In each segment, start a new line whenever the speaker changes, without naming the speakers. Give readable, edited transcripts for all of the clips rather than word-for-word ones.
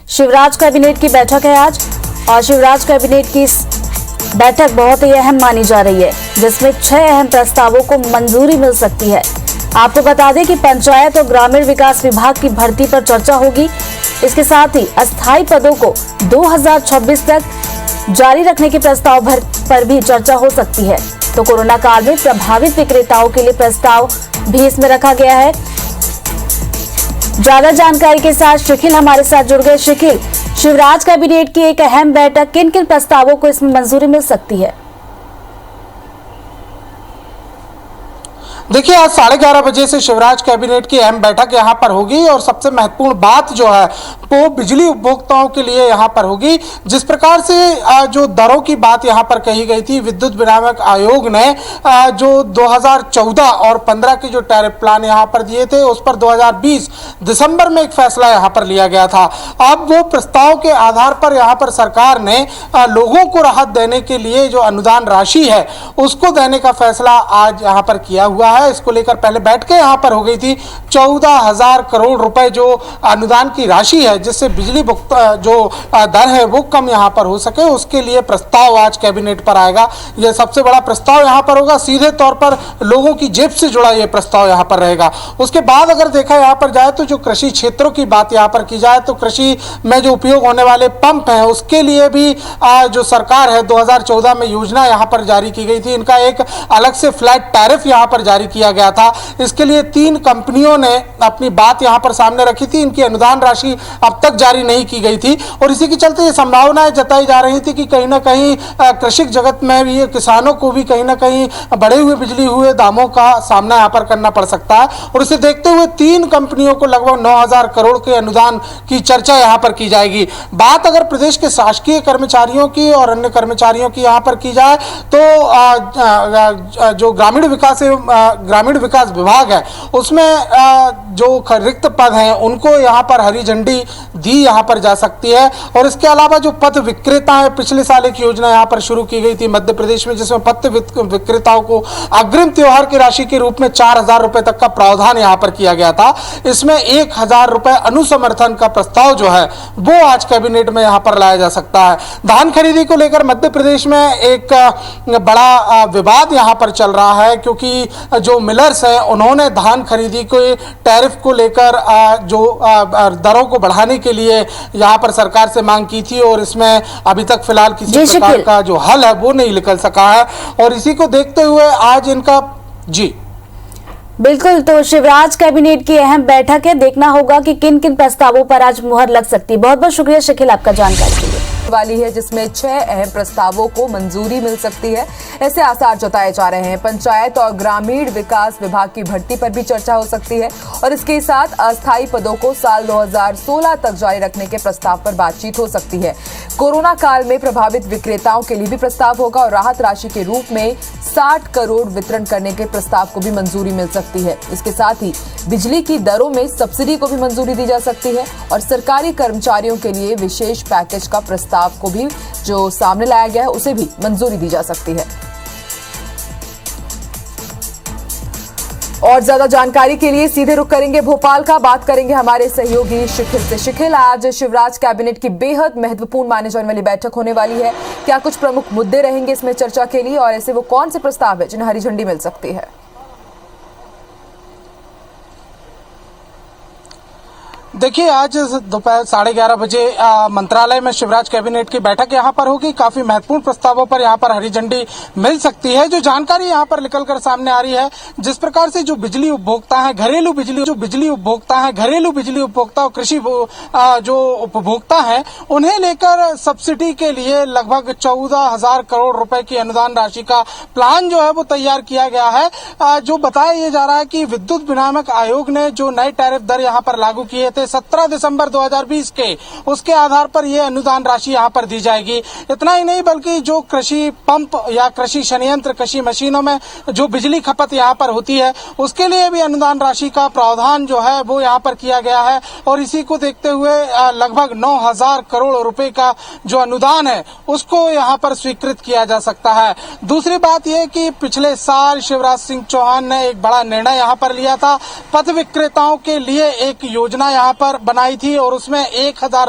Shivraj cabinet की बैठक है आज और शिवराज कैबिनेट की बैठक बहुत ही अहम मानी जा रही है, जिसमें 6 अहम प्रस्तावों को मंजूरी मिल सकती है। आपको बता दें कि पंचायत और ग्रामीण विकास विभाग की भर्ती पर चर्चा होगी। इसके साथ ही अस्थायी पदों को 2026 तक जारी रखने के प्रस्ताव पर भी चर्चा हो सकती है। तो कोरोना काल में प्रभावित विक्रेताओं के लिए प्रस्ताव भी इसमें रखा गया है। ज्यादा जानकारी के साथ शिखिल हमारे साथ जुड़ गए। शिखिल, शिवराज कैबिनेट की एक अहम बैठक, किन किन प्रस्तावों को इसमें मंजूरी मिल सकती है?
देखिए, आज 11:30 बजे से शिवराज कैबिनेट की अहम बैठक यहां पर होगी और सबसे महत्वपूर्ण बात जो है वो बिजली उपभोक्ताओं के लिए यहां पर होगी। जिस प्रकार से जो दरों की बात यहां पर कही गई थी, विद्युत विनियामक आयोग ने जो 2014 और 15 के जो टैरिफ प्लान यहां पर दिए थे, उस पर 2020 दिसंबर में एक फैसला यहां पर लिया गया था। अब वो प्रस्ताव के आधार पर यहां पर सरकार ने लोगों को राहत देने के लिए जो अनुदान राशि है उसको देने का फैसला आज यहां पर किया हुआ है। इसको लेकर पहले बैठकें यहां पर हो गई थी। 14,000 करोड़ रुपए जो अनुदान की राशि है, जिससे बिजली जो दर है वो कम यहां पर हो सके, उसके लिए प्रस्ताव आज कैबिनेट पर आएगा। यह सबसे बड़ा प्रस्ताव यहां पर होगा, सीधे तौर पर लोगों की जेब से जुड़ा यह प्रस्ताव यहां पर रहेगा। उसके बाद अगर देखा यहां पर जाए तो जो कृषि क्षेत्रों की बात यहां पर की जाए तो कृषि में जो उपयोग होने वाले पंप हैं उसके लिए भी जो सरकार है 2014 में योजना यहां पर जारी की गई थी। इनका एक अलग से फ्लैट टैरिफ यहां पर जारी किया गया था। इसके लिए 3 कंपनियों ने अपनी बात यहां पर सामने रखी थी। इनकी अनुदान राशि अब तक जारी नहीं की गई थी और इसी के चलते ये संभावनाएं जताई जा रही थी कि कहीं ना कहीं कृषि जगत में भी, किसानों को भी कहीं ना कहीं बढ़े हुए बिजली हुए दामों का सामना यहां पर करना पड़ सकता है। और इसे देखते हुए 3 कंपनियों को लगभग 9,000 करोड़ के अनुदान की चर्चा यहां पर की जाएगी। बात अगर प्रदेश के शासकीय कर्मचारियों की और अन्य कर्मचारियों की यहां पर की जाए तो जो ग्रामीण विकास विभाग है उसमें जो रिक्त पद हैं उनको यहां पर हरी झंडी दी यहां पर जा सकती है। और इसके अलावा जो पथ विक्रेता है, पिछले साल एक योजना यहां पर शुरू की गई थी मध्य प्रदेश में, जिसमें पथ विक्रेताओं को अग्रिम त्योहार की राशि के रूप में 4,000 रुपए तक का प्रावधान यहां पर किया गया था। इसमें 1,000 रुपए अनुसमर्थन का प्रस्ताव जो है वो आज कैबिनेट में यहां पर लाया जा सकता है। धान खरीदी को लेकर मध्य प्रदेश में एक बड़ा विवाद यहां पर चल रहा है, क्योंकि जो मिलर्स हैं उन्होंने धान खरीदी के टैरिफ को लेकर जो दरों को बढ़ाने के लिए यहां पर सरकार से मांग की थी और इसमें अभी तक फिलहाल किसी प्रकार का जो हल है वो नहीं निकल सका है। और इसी को देखते हुए आज इनका
बिल्कुल, तो शिवराज कैबिनेट की अहम बैठक है, देखना होगा कि किन किन प्रस्तावों पर आज मुहर लग सकती है। बहुत बहुत शुक्रिया शिखिल आपका जानकारी के लिए।
वाली है जिसमें 6 अहम प्रस्तावों को मंजूरी मिल सकती है, ऐसे आसार जताए जा रहे हैं। पंचायत और ग्रामीण विकास विभाग की भर्ती पर भी चर्चा हो सकती है और इसके साथ अस्थायी पदों को साल 2016 तक जारी रखने के प्रस्ताव पर बातचीत हो सकती है। कोरोना काल में प्रभावित विक्रेताओं के लिए भी प्रस्ताव होगा और राहत राशि के रूप में 60 करोड़ वितरण करने के प्रस्ताव को भी मंजूरी मिल सकती है। इसके साथ ही बिजली की दरों में सब्सिडी को भी मंजूरी दी जा सकती है और सरकारी कर्मचारियों के लिए विशेष पैकेज का प्रस्ताव को भी जो सामने लाया गया है उसे भी मंजूरी दी जा सकती है। और ज्यादा जानकारी के लिए सीधे रुख करेंगे भोपाल का, बात करेंगे हमारे सहयोगी शिखिल से। शिखिल, आज शिवराज कैबिनेट की बेहद महत्वपूर्ण माने जाने वाली बैठक होने वाली है, क्या कुछ प्रमुख मुद्दे रहेंगे इसमें चर्चा के लिए और ऐसे वो कौन से प्रस्ताव है जिन्हें हरी झंडी मिल सकती है?
देखिए, आज दोपहर 11:30 बजे मंत्रालय में शिवराज कैबिनेट की बैठक यहां पर होगी। काफी महत्वपूर्ण प्रस्तावों पर यहां पर हरी झंडी मिल सकती है। जो जानकारी यहां पर निकलकर सामने आ रही है, जिस प्रकार से जो बिजली उपभोक्ता है, घरेलू बिजली उपभोक्ता और कृषि जो उपभोक्ता है, उन्हें लेकर सब्सिडी के लिए लगभग 14,000 करोड़ रुपए की अनुदान राशि का प्लान जो है वो तैयार किया गया है। जो बताया ये जा रहा है कि विद्युत विनियामक आयोग ने जो नए टैरिफ दर यहां पर लागू किए थे 17 दिसंबर 2020 के, उसके आधार पर यह अनुदान राशि यहां पर दी जाएगी। इतना ही नहीं बल्कि जो कृषि पंप या कृषि संयंत्र, कृषि मशीनों में जो बिजली खपत यहां पर होती है उसके लिए भी अनुदान राशि का प्रावधान जो है वो यहां पर किया गया है। और इसी को देखते हुए लगभग 9,000 करोड़ रुपए का जो अनुदान है उसको यहां पर स्वीकृत किया जा सकता है। दूसरी बात यह कि पिछले साल शिवराज सिंह चौहान ने एक बड़ा निर्णय यहां पर लिया था, पथ विक्रेताओं के लिए एक योजना यहां पर बनाई थी और उसमें 1,000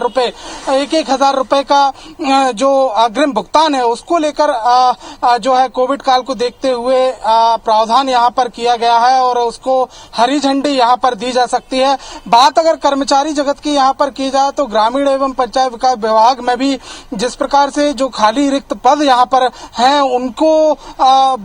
रुपए का जो अग्रिम भुगतान है उसको लेकर जो है कोविड काल को देखते हुए प्रावधान यहाँ पर किया गया है और उसको हरी झंडी यहाँ पर दी जा सकती है। बात अगर कर्मचारी जगत की यहाँ पर की जाए तो ग्रामीण एवं पंचायत विकास विभाग में भी जिस प्रकार से जो खाली रिक्त पद यहाँ पर हैं उनको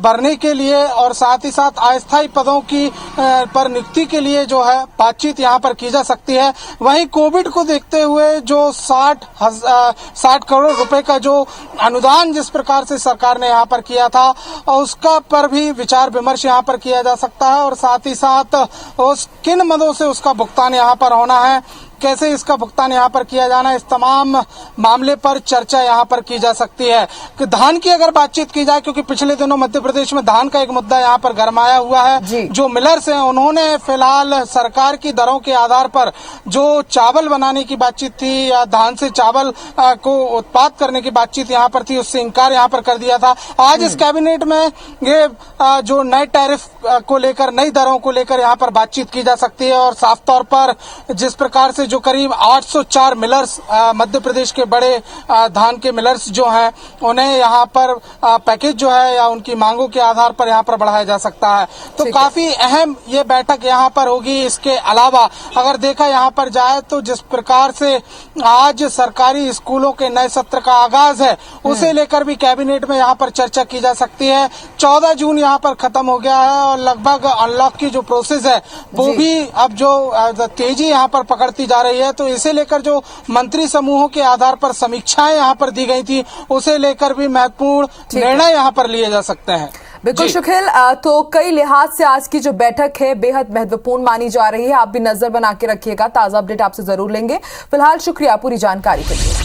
भरने के लिए और साथ ही साथ अस्थायी पदों की पर नियुक्ति के लिए जो है बातचीत यहाँ पर की जा सकती है। वहीं कोविड को देखते हुए जो 60 करोड़ रुपए का जो अनुदान जिस प्रकार से सरकार ने यहाँ पर किया था उसका पर भी विचार विमर्श यहाँ पर किया जा सकता है और साथ ही साथ उस किन मदों से उसका भुगतान यहाँ पर होना है, कैसे इसका भुगतान यहाँ पर किया जाना, इस तमाम मामले पर चर्चा यहाँ पर की जा सकती है। कि धान की अगर बातचीत की जाए, क्योंकि पिछले दिनों मध्य प्रदेश में धान का एक मुद्दा यहाँ पर गरमाया हुआ है। जो मिलर्स हैं उन्होंने फिलहाल सरकार की दरों के आधार पर जो चावल बनाने की बातचीत थी या धान से चावल को उत्पाद करने की बातचीत यहाँ पर थी, उससे इनकार यहाँ पर कर दिया था। आज इस कैबिनेट में ये जो नए टैरिफ को लेकर, नई दरों को लेकर यहाँ पर बातचीत की जा सकती है और साफ तौर पर जिस प्रकार से जो करीब 804 मिलर्स मध्य प्रदेश के बड़े धान के मिलर्स जो हैं उन्हें यहाँ पर पैकेज जो है या उनकी मांगों के आधार पर यहाँ पर बढ़ाया जा सकता है। तो काफी अहम ये बैठक यहाँ पर होगी। इसके अलावा अगर देखा यहाँ पर जाए तो जिस प्रकार से आज सरकारी स्कूलों के नए सत्र का आगाज है उसे लेकर भी कैबिनेट में यहाँ पर चर्चा की जा सकती है। 14 जून यहाँ पर खत्म हो गया है और लगभग अनलॉक की जो प्रोसेस है वो भी अब जो तेजी यहाँ पर पकड़ती जा रही है। तो इसे लेकर जो मंत्री समूहों के आधार पर समीक्षाएं यहाँ पर दी गई थी उसे लेकर भी महत्वपूर्ण निर्णय यहाँ पर लिए जा सकते हैं।
बिल्कुल शुकिल, तो कई लिहाज से आज की जो बैठक है बेहद महत्वपूर्ण मानी जा रही है। आप भी नजर बना के रखिएगा, ताजा अपडेट आपसे जरूर लेंगे। फिलहाल शुक्रिया पूरी जानकारी के लिए।